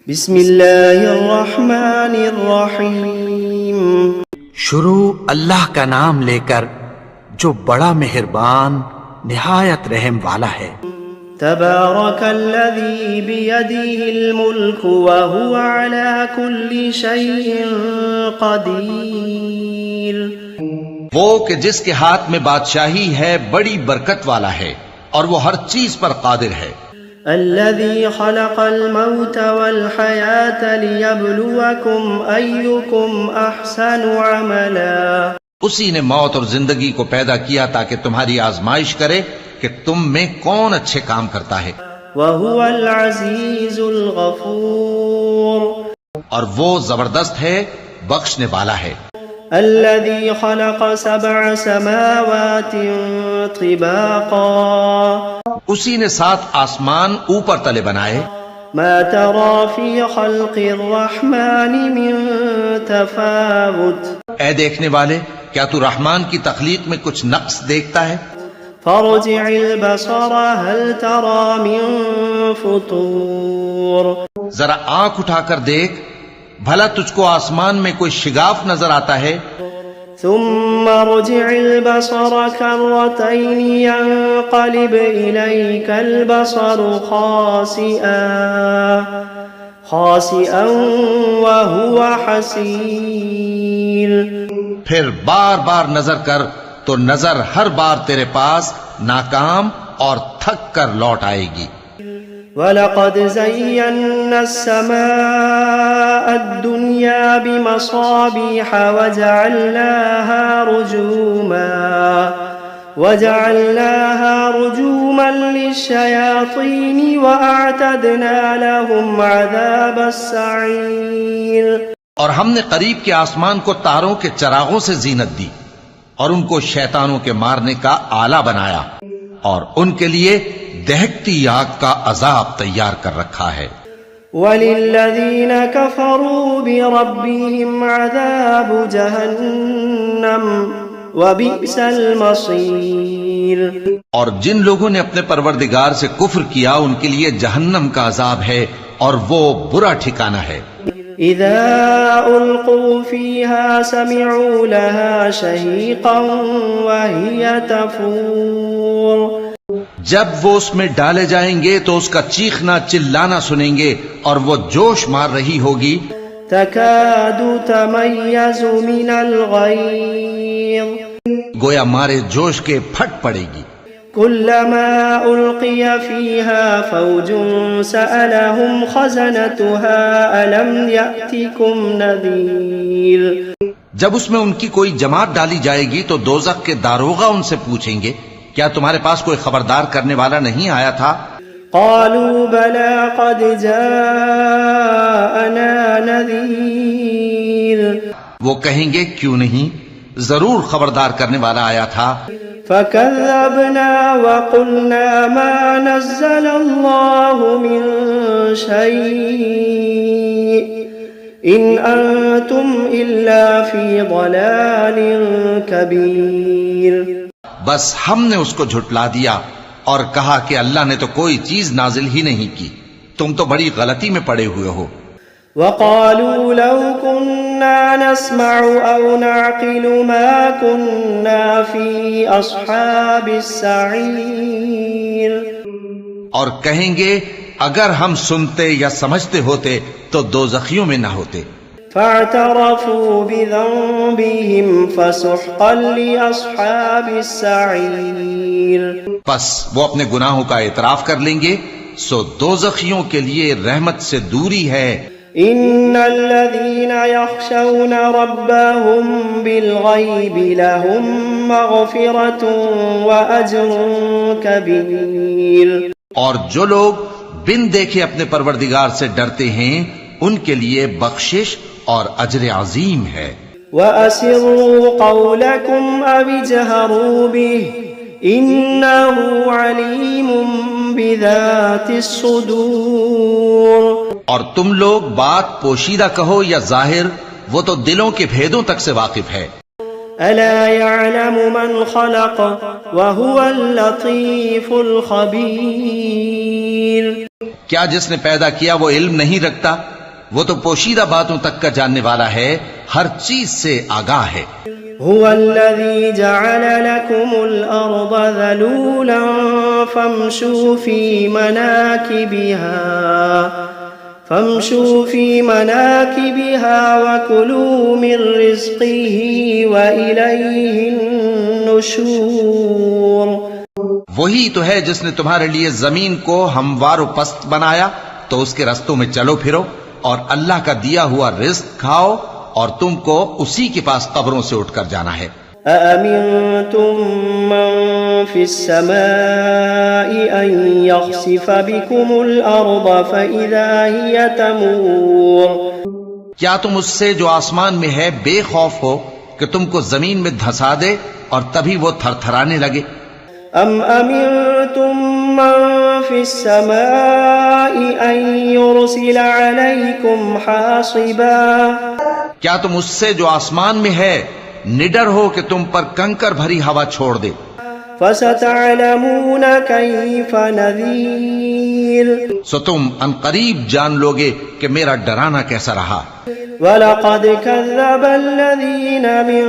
بسم اللہ الرحمن الرحیم شروع اللہ کا نام لے کر جو بڑا مہربان نہایت رحم والا ہے۔ تبارک الذی بیدہ الملک وہو علی کل شیء قدیر۔ وہ کہ جس کے ہاتھ میں بادشاہی ہے بڑی برکت والا ہے اور وہ ہر چیز پر قادر ہے۔ الذي خلق الموت والحياة ليبلوكم أيكم أحسن عملا۔ اسی نے موت اور زندگی کو پیدا کیا تاکہ تمہاری آزمائش کرے کہ تم میں کون اچھے کام کرتا ہے۔ وهو العزيز الغفور۔ اور وہ زبردست ہے، بخشنے والا ہے۔ الذي خلق 7 سماوات طباقا۔ اسی نے 7 آسمان اوپر تلے بنائے۔ ما ترى في خلق الرحمن من تفاوت۔ اے دیکھنے والے، کیا تو رحمان کی تخلیق میں کچھ نقص دیکھتا ہے؟ فارجع البصر هل ترى من فطور۔ ذرا آنکھ اٹھا کر دیکھ، بھلا تجھ کو آسمان میں کوئی شگاف نظر آتا ہے؟ ثم رجع البصر كرتين ينقلب إليك البصر خاسئا وهو حسير۔ پھر بار بار نظر کر تو نظر ہر بار تیرے پاس ناکام اور تھک کر لوٹ آئے گی۔ وَلَقَدْ زَيَّنَّا السَّمَاءَ الدُّنْيَا بِمَصَابِيحَ وَجَعَلْنَاهَا رُجُومًا لِلشَّيَاطِينِ وَأَعْتَدْنَا لَهُمْ عَذَابَ السَّعِيرِ۔ اور ہم نے قریب کے آسمان کو تاروں کے چراغوں سے زینت دی اور ان کو شیطانوں کے مارنے کا آلہ بنایا، اور ان کے لیے دہکتی آگ کا عذاب تیار کر رکھا ہے۔ وَلِلَّذِينَ كَفَرُوا بِرَبِّهِمْ عَذَابُ جَهَنَّمَ وَبِئْسَ الْمَصِيرُ۔ اور جن لوگوں نے اپنے پروردگار سے کفر کیا ان کے لیے جہنم کا عذاب ہے اور وہ برا ٹھکانہ ہے۔ اذا القوا فيها سمعوا لها شهيقا وهي تفور۔ جب وہ اس میں ڈالے جائیں گے تو اس کا چیخنا چلانا سنیں گے اور وہ جوش مار رہی ہوگی۔ تكاد تميز من الغيظ۔ گویا مارے جوش کے پھٹ پڑے گی۔ كلما ألقي فيها فوج سألهم خزنتها ألم يأتكم نذير۔ جب اس میں ان کی کوئی جماعت ڈالی جائے گی تو دوزخ کے داروغہ ان سے پوچھیں گے، کیا تمہارے پاس کوئی خبردار کرنے والا نہیں آیا تھا؟ قالوا بلى قد جاءنا نذير۔ وہ کہیں گے کیوں نہیں، ضرور خبردار کرنے والا آیا تھا۔ فكذبنا وقلنا ما نزل الله من شيء إن أنتم إلا في ضلال كبير۔ بس ہم نے اس کو جھٹلا دیا اور کہا کہ اللہ نے تو کوئی چیز نازل ہی نہیں کی، تم تو بڑی غلطی میں پڑے ہوئے ہو۔ وقالوا لو كنا نسمع أو نعقل ما كنا في أصحاب السعير۔ اور کہیں گے اگر ہم سنتے یا سمجھتے ہوتے تو دوزخیوں میں نہ ہوتے۔ فاعترفوا بذنبهم فسحقا لأصحاب السعير۔ پس وہ اپنے گناہوں کا اعتراف کر لیں گے، سو دوزخیوں کے لیے رحمت سے دوری ہے۔ ان الذين يخشون ربهم بالغيب لهم مغفرة واجر كبير۔ اور جو لوگ بن دیکھے اپنے پروردگار سے ڈرتے ہیں ان کے لیے بخشش اور اجر عظیم ہے۔ وَأَسِرُّوا قَوْلَكُمْ أَوِ اجْهَرُوا بِهِ إِنَّهُ عَلِيمٌ بِذَاتِ الصُّدُورِ۔ اور تم لوگ بات پوشیدہ کہو یا ظاہر، وہ تو دلوں کے بھیدوں تک سے واقف ہے۔ أَلَا يَعْلَمُ مَنْ خَلَقَ وَهُوَ اللَّطِيفُ الْخَبِيرُ۔ کیا جس نے پیدا کیا وہ علم نہیں رکھتا وہ تو پوشیدہ باتوں تک کا جاننے والا ہے، ہر چیز سے آگاہ ہے۔ هو الذي جعل لكم الأرض ذلولا فامشوا في مناكبها وكلوا من رزقه وإليه النشور۔ وہی تو ہے جس نے تمہارے لیے زمین کو ہموار و پست بنایا، تو اس کے رستوں میں چلو پھرو اور اللہ کا دیا ہوا رزق کھاؤ، اور تم کو اسی کے پاس قبروں سے اٹھ کر جانا ہے۔ أأمنتم من في السماء أن يخسف بكم الأرض فإذا هي تمور۔ کیا تم اس سے جو آسمان میں ہے بے خوف ہو کہ تم کو زمین میں دھسا دے اور تبھی وہ تھر تھرانے لگے؟ أم أمنتم من في السماء أن يرسل عليكم حاصبا؟ کیا تم اس سے جو آسمان میں ہے نڈر ہو کہ تم پر کنکر بھری ہوا چھوڑ دے؟ فستعلمون كيف نذير۔ سو تم ان قریب جان لوگے کہ میرا ڈرانا کیسا رہا۔ وَلَقَدْ كَذَّبَ الَّذِينَ مِن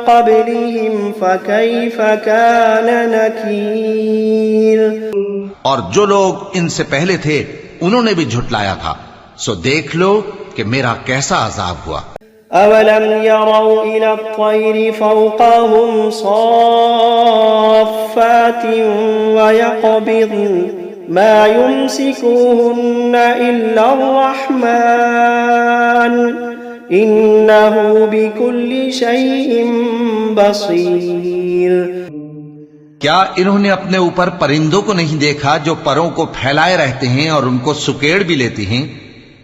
قَبْلِهِمْ فَكَيْفَ كَانَ نَكِيرٌ۔ اور جو لوگ ان سے پہلے تھے انہوں نے بھی جھٹلایا تھا، سو دیکھ لو کہ میرا کیسا عذاب ہوا۔ أَوَلَمْ يَرَوْا إِلَى الطَّيْرِ فَوْقَهُمْ صَافَّاتٍ وَيَقْبِضْنَ مَا يُمْسِكُهُنَّ إِلَّا الرَّحْمَنُ إِنَّهُ بِكُلِّ شَيْءٍ بَصِيرٌ۔ کیا انہوں نے اپنے اوپر پرندوں کو نہیں دیکھا جو پروں کو پھیلائے رہتے ہیں اور ان کو سکیڑ بھی لیتی ہیں؟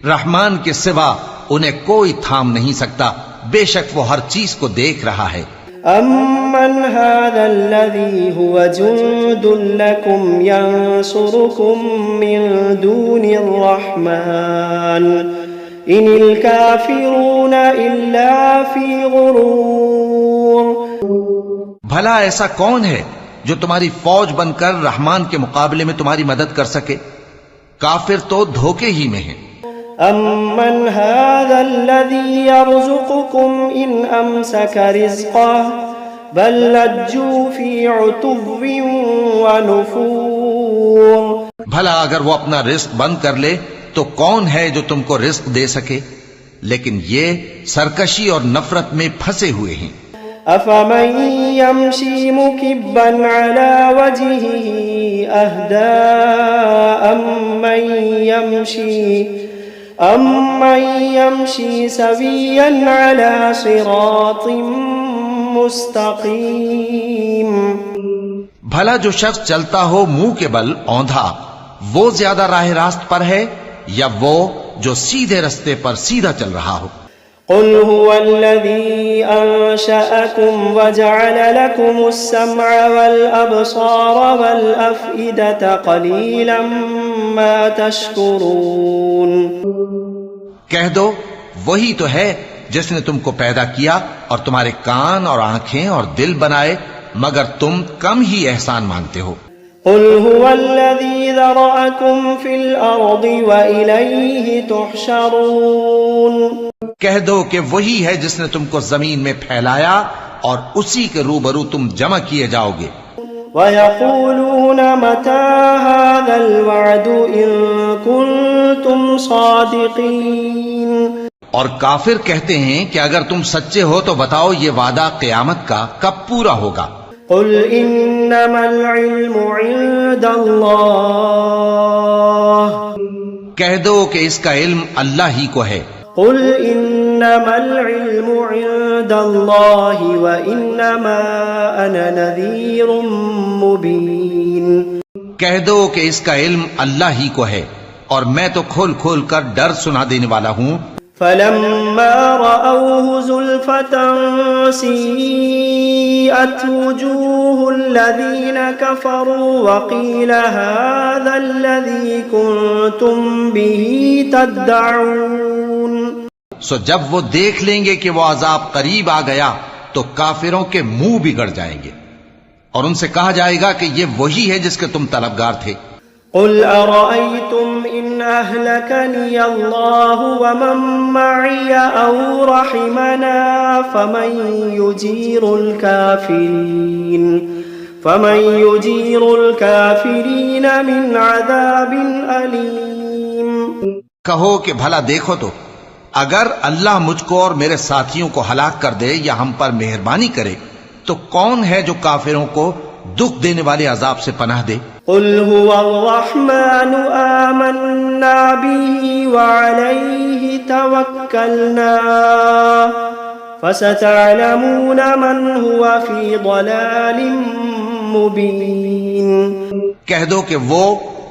رحمان کے سوا انہیں کوئی تھام نہیں سکتا، بے شک وہ ہر چیز کو دیکھ رہا ہے۔ أَمَّنْ هَذَا الَّذِي هُوَ جُندٌ لَكُمْ يَنصُرُكُم مِّن دُونِ الرَّحْمَنِ إِنِ الْكَافِرُونَ إِلَّا فِي غُرُورٍ۔ بھلا ایسا کون ہے جو تمہاری فوج بن کر رحمان کے مقابلے میں تمہاری مدد کر سکے؟ کافر تو دھوکے ہی میں ہیں۔ أَمَّنْ هَذَا الَّذِي يَرْزُقُكُمْ إِنْ أَمْسَكَ رِزْقَهُ بَل لَّجُّوا فِي عُتُوٍّ وَنُفُورٍ۔ بھلا اگر وہ اپنا رزق بند کر لے تو کون ہے جو تم کو رزق دے سکے؟ لیکن یہ سرکشی اور نفرت میں پھنسے ہوئے ہیں۔ أَفَمَن يَمْشِي مُكِبًّا عَلَى وَجْهِهِ أَهْدَىٰ أَمَّن يَمْشِي سَوِيًّا عَلَى صِرَاطٍ مُسْتَقِيمٍ۔ بھلا جو شخص چلتا ہو منہ کے بل اوندھا، وہ زیادہ راہ راست پر ہے یا وہ جو سیدھے رستے پر سیدھا چل رہا ہو؟ قل هو الذي أنشأكم وجعل لكم السمع والأبصار والأفئدة قليلا ما تشكرون۔ کہہ دو وہی تو ہے جس نے تم کو پیدا کیا اور تمہارے کان اور آنکھیں اور دل بنائے، مگر تم کم ہی احسان مانتے ہو۔ قل هو الذي ذرأكم في الأرض وإليه تحشرون۔ کہہ دو کہ وہی ہے جس نے تم کو زمین میں پھیلایا اور اسی کے روبرو تم جمع کیے جاؤ گے۔ وَيَقُولُونَ مَتَى هَذَا الْوَعْدُ إِن كُنتُمْ صَادِقِينَ۔ اور کافر کہتے ہیں کہ اگر تم سچے ہو تو بتاؤ یہ وعدہ قیامت کا کب پورا ہوگا؟ قُلْ إِنَّمَا الْعِلْمُ عِندَ اللَّهِ۔ کہہ دو کہ اس کا علم اللہ ہی کو ہے۔ قُلْ إِنَّمَا الْعِلْمُ عِندَ اللَّهِ وَإِنَّمَا أَنَا نَذِيرٌ مُبِينٌ۔ کہہ دو کہ اس کا علم اللہ ہی کو ہے اور میں تو کھول کھول کر ڈر سنا دینے والا ہوں۔ فَلَمَّا رَأَوْهُ زُلْفَةً سِيئَتْ وُجُوهُ الَّذِينَ كَفَرُوا وَقِيلَ هَذَا الَّذِي كُنتُم بِهِ تَدَّعُونَ۔ سو جب وہ دیکھ لیں گے کہ وہ عذاب قریب آ گیا تو کافروں کے منہ بگڑ جائیں گے اور ان سے کہا جائے گا کہ یہ وہی ہے جس کے تم طلبگار تھے۔ قل أرأيتم إن أهلكني الله ومن معي أو رحمنا فمن يجير الكافرين من عذاب أليم. کہو کہ بھلا دیکھو تو اگر اللہ مجھ کو اور میرے ساتھیوں کو ہلاک کر دے یا ہم پر مہربانی کرے تو کون ہے جو کافروں کو دکھ دینے والے عذاب سے پناہ دے؟ قل هو الرحمن آمنا به وعليه توكلنا فستعلمون من هو في ضلال مبين. کہہ دو کہ وہ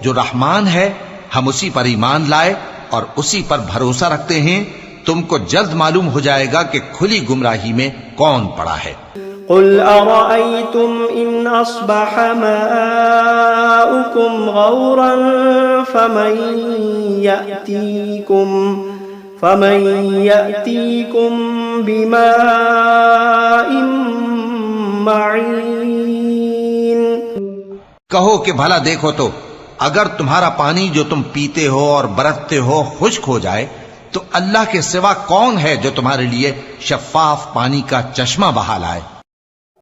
جو رحمان ہے ہم اسی پر ایمان لائے اور اسی پر بھروسہ رکھتے ہیں، تم کو جلد معلوم ہو جائے گا کہ کھلی گمراہی میں کون پڑا ہے. قل أرأيتم إن أصبح ماؤكم غورا فمن يأتيكم بماء معين. کہو کہ بھلا دیکھو تو اگر تمہارا پانی جو تم پیتے ہو اور برتتے ہو خشک ہو جائے تو اللہ کے سوا کون ہے جو تمہارے لیے شفاف پانی کا چشمہ بہا لائے؟